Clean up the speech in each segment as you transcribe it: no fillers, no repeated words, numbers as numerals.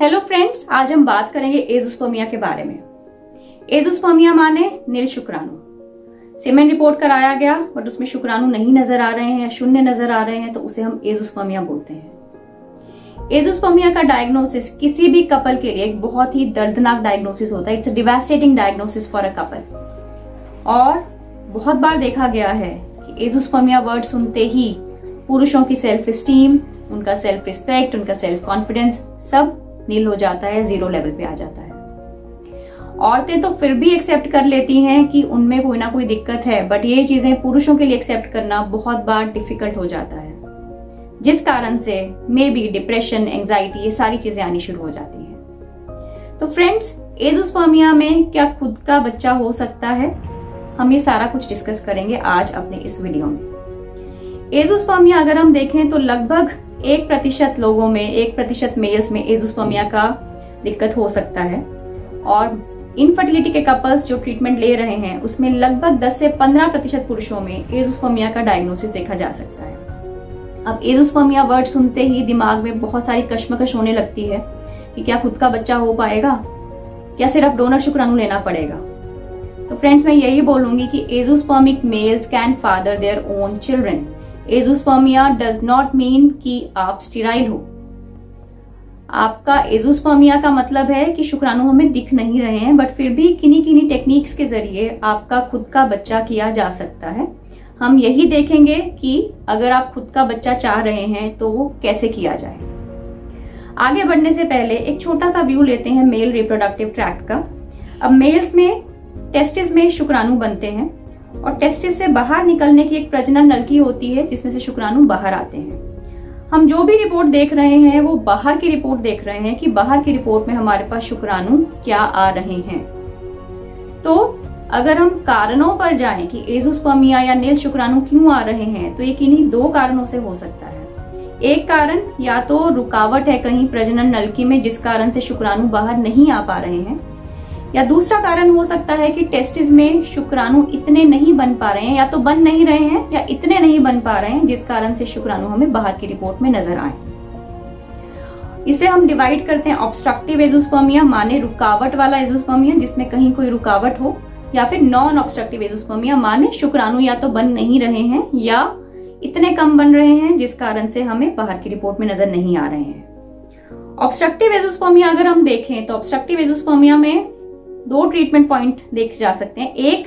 Hello friends, आज हम बात करेंगे एज़ोस्पर्मिया के बारे में। एज़ोस्पर्मिया माने नील शुक्राणु। सीमेन रिपोर्ट कराया गया बट उसमें शुक्राणु नहीं नजर आ रहे हैं या शून्य नजर आ रहे हैं तो उसे हम एज़ोस्पर्मिया बोलते हैं। एज़ोस्पर्मिया का डायग्नोसिस किसी भी कपल के लिए एक बहुत ही दर्दनाक डायग्नोसिस होता है। It's a devastating diagnosis for a couple. और बहुत बार देखा गया है कि एज़ोस्पर्मिया वर्ड सुनते ही पुरुषों की सेल्फ स्टीम, उनका सेल्फ रिस्पेक्ट, उनका सेल्फ कॉन्फिडेंस सब नील हो जाता है, जीरो लेवल पे आ जाता है। औरतें तो फिर भी एक्सेप्ट कर लेती हैं कि उनमें कोई ना कोई दिक्कत है, बट ये चीजें पुरुषों के लिए एक्सेप्ट करना बहुत बार डिफिकल्ट हो जाता है, जिस कारण से मे बी डिप्रेशन, एंजाइटी, ये सारी चीजें आनी शुरू हो जाती हैं। तो फ्रेंड्स, एज़ोस्पर्मिया में क्या खुद का बच्चा हो सकता है? हम ये सारा कुछ डिस्कस करेंगे आज अपने इस वीडियो में। एज़ोस्पर्मिया अगर हम देखें तो लगभग 1% लोगों में, 1% मेल्स में एज़ोस्पर्मिया का दिक्कत हो सकता है। और इनफर्टिलिटी के कपल्स जो ट्रीटमेंट ले रहे हैं उसमें लगभग 10 से 15% पुरुषों में एज़ोस्पर्मिया का डायग्नोसिस देखा जा सकता है। अब एज़ोस्पर्मिया वर्ड सुनते ही दिमाग में बहुत सारी कश्मकश होने लगती है कि क्या खुद का बच्चा हो पाएगा, क्या सिर्फ डोनर शुक्राणु लेना पड़ेगा। तो फ्रेंड्स, मैं यही बोलूंगी कि azoospermic males can father their own children. Azoospermia does not mean कि आप स्टेराइल हो। आपका एज़ोस्पर्मिया का मतलब है कि शुक्राणु हमें दिख नहीं रहे हैं, बट फिर भी किन्हीं टेक्निक्स के जरिए आपका खुद का बच्चा किया जा सकता है। हम यही देखेंगे कि अगर आप खुद का बच्चा चाह रहे हैं तो वो कैसे किया जाए। आगे बढ़ने से पहले एक छोटा सा व्यू लेते हैं मेल रिप्रोडक्टिव ट्रैक्ट का। अब मेल्स में टेस्टिस में शुक्राणु बनते हैं और टेस्टिस से बाहर निकलने की एक प्रजनन नलिका होती है जिसमें से शुक्राणु बाहर आते हैं। हम जो भी रिपोर्ट देख रहे हैं वो बाहर की रिपोर्ट देख रहे हैं कि बाहर की रिपोर्ट में हमारे पास शुक्राणु क्या आ रहे हैं। तो अगर हम कारणों पर जाएं कि एज़ोस्पर्मिया या नील शुक्राणु क्यों आ रहे हैं, तो ये किन्हीं 2 कारणों से हो सकता है। एक कारण या तो रुकावट है कहीं प्रजनन नलिका में जिस कारण से शुक्राणु बाहर नहीं आ पा रहे हैं, या दूसरा कारण हो सकता है कि टेस्टिस में शुक्राणु इतने नहीं बन पा रहे हैं, या तो बन नहीं रहे हैं या इतने नहीं बन पा रहे हैं जिस कारण से शुक्राणु हमें बाहर की रिपोर्ट में नजर आए। इसे हम डिवाइड करते हैं ऑब्स्ट्रक्टिव एज़ोस्पर्मिया माने रुकावट वाला एज़ोस्पर्मिया जिसमें कहीं कोई रुकावट हो, या फिर नॉन ऑब्स्ट्रक्टिव एज़ोस्पर्मिया माने शुक्राणु या तो बन नहीं रहे हैं या इतने कम बन रहे हैं जिस कारण से हमें बाहर की रिपोर्ट में नजर नहीं आ रहे हैं। ऑब्स्ट्रक्टिव एज़ोस्पर्मिया अगर हम देखें तो ऑब्स्ट्रक्टिव एज़ोस्पर्मिया में 2 ट्रीटमेंट पॉइंट देखे जा सकते हैं। एक,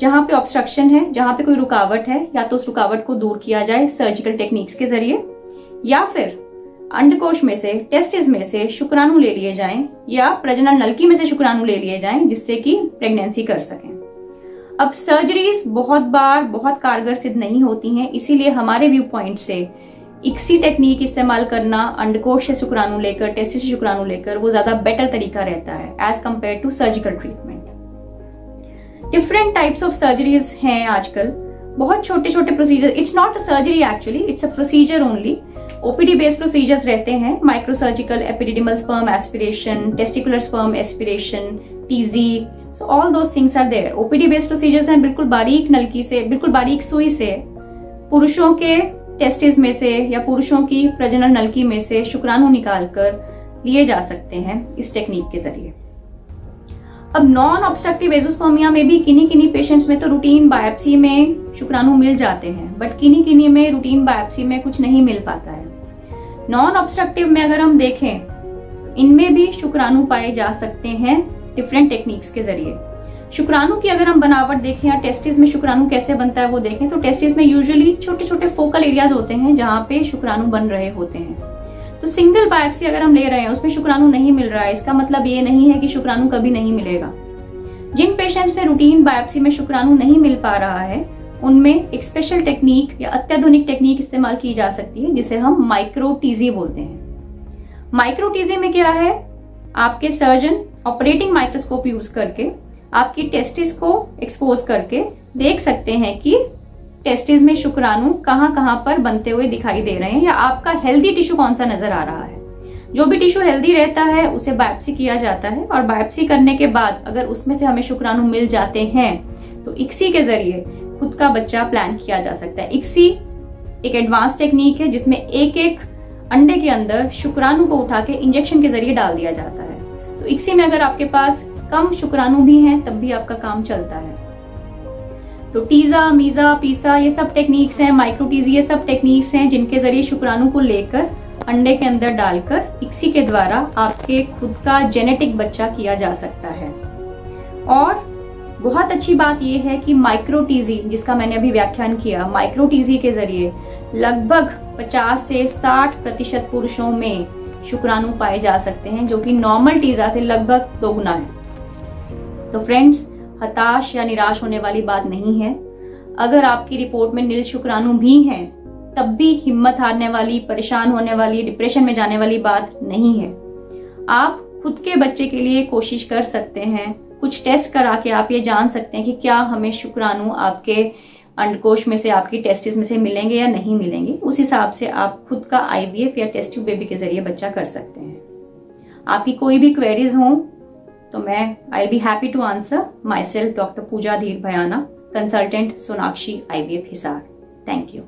जहां पे ऑब्स्ट्रक्शन है, जहां पे कोई रुकावट है, या तो उस रुकावट को दूर किया जाए सर्जिकल टेक्निक्स के जरिए, या फिर अंडकोश में से, टेस्टिस में से शुक्राणु ले लिए जाएं या प्रजनन नलिका में से शुक्राणु ले लिए जाएं जिससे कि प्रेगनेंसी कर सकें। अब सर्जरीज बहुत बार बहुत कारगर सिद्ध नहीं होती हैं, इसीलिए हमारे व्यू पॉइंट से इक्सी टेक्निक इस्तेमाल करना, अंडकोश से शुक्राणु लेकर, टेस्टिस से शुक्राणु लेकर, वो ज्यादा बेटर तरीका रहता है as compare to surgical treatment. Different types of surgeries हैं आजकल, बहुत छोटे छोटे procedure. It's not a surgery actually, it's a procedure only. OPD based procedures रहते हैं, microsurgical epididymal sperm aspiration, testicular sperm aspiration, TG, so all those things are there. OPD based procedures हैं, बिल्कुल बारीक नलकी से, बिल्कुल बारीक सुई से पुरुषों के टेस्टिस में से या पुरुषों की प्रजनन नलिका में से शुक्राणु निकालकर लिए जा सकते हैं इस टेक्निक के जरिए। अब नॉन ऑब्स्ट्रक्टिव एज़ोस्पर्मिया में भी किन्हीं पेशेंट्स में तो रूटीन बायोप्सी में शुक्राणु मिल जाते हैं, बट किन्हीं में रूटीन बायोप्सी में कुछ नहीं मिल पाता है। नॉन ऑब्स्ट्रक्टिव में अगर हम देखें, इनमें भी शुक्राणु पाए जा सकते हैं डिफरेंट टेक्निक्स के जरिए। शुक्राणु की अगर हम बनावट देखें या टेस्टिस में शुक्राणु कैसे बनता है वो देखें, तो टेस्टिस में यूजुअली छोटे छोटे फोकल एरियाज होते हैं जहां पे शुक्राणु बन रहे होते हैं। तो सिंगल बायोप्सी अगर हम ले रहे हैं उसमें शुक्राणु नहीं मिल रहा है, इसका मतलब ये नहीं है कि शुक्राणु कभी नहीं मिलेगा। जिन पेशेंट्स में रूटीन बायोप्सी में शुक्राणु नहीं मिल पा रहा है उनमें एक स्पेशल टेक्निक या अत्याधुनिक टेक्निक इस्तेमाल की जा सकती है जिसे हम माइक्रोटीजी बोलते हैं। माइक्रोटीजी में क्या है, आपके सर्जन ऑपरेटिंग माइक्रोस्कोप यूज करके आपकी टेस्टिस को एक्सपोज करके देख सकते हैं कि टेस्टिस में शुक्राणु कहां पर बनते हुए दिखाई दे रहे हैं, या आपका हेल्दी टिश्यू कौन सा नजर आ रहा है। जो भी टिश्यू हेल्दी रहता है उसे बायोप्सी किया जाता है, और बायोप्सी करने के बाद अगर उसमें से हमें शुक्राणु मिल जाते हैं तो इक्सी के जरिए खुद का बच्चा प्लान किया जा सकता है। इक्सी एक एडवांस टेक्निक है जिसमें एक अंडे के अंदर शुक्राणु को उठा के इंजेक्शन के जरिए डाल दिया जाता है। तो इक्सी में अगर आपके पास कम शुक्राणु भी हैं तब भी आपका काम चलता है। तो टीजा, मीजा, पीसा ये सब टेक्निक्स हैं, माइक्रोटीजी ये सब टेक्निक्स हैं जिनके जरिए शुक्राणु को लेकर अंडे के अंदर डालकर इक्सी के द्वारा आपके खुद का जेनेटिक बच्चा किया जा सकता है। और बहुत अच्छी बात यह है कि माइक्रोटीजी, जिसका मैंने अभी व्याख्यान किया, माइक्रोटीजी के जरिए लगभग 50 से 60% पुरुषों में शुक्राणु पाए जा सकते हैं, जो कि नॉर्मल टीजा से लगभग 2 गुना है। तो फ्रेंड्स, हताश या निराश होने वाली बात नहीं है। अगर आपकी रिपोर्ट में नील शुक्राणु भी हैं, तब भी हिम्मत हारने वाली, परेशान होने वाली, डिप्रेशन में जाने वाली बात नहीं है। आप खुद के बच्चे के लिए कोशिश कर सकते हैं। कुछ टेस्ट करा के आप ये जान सकते हैं कि क्या हमें शुक्राणु आपके अंडकोश में से, आपकी टेस्टिस में से मिलेंगे या नहीं मिलेंगे। उस हिसाब से आप खुद का IVF या टेस्ट ट्यूब बेबी के जरिए बच्चा कर सकते हैं। आपकी कोई भी क्वेरीज हो तो मैं I will be happy to answer. Myself doctor Pooja Dhir Bhayana, consultant Sonakshi IVF Hisar. Thank you.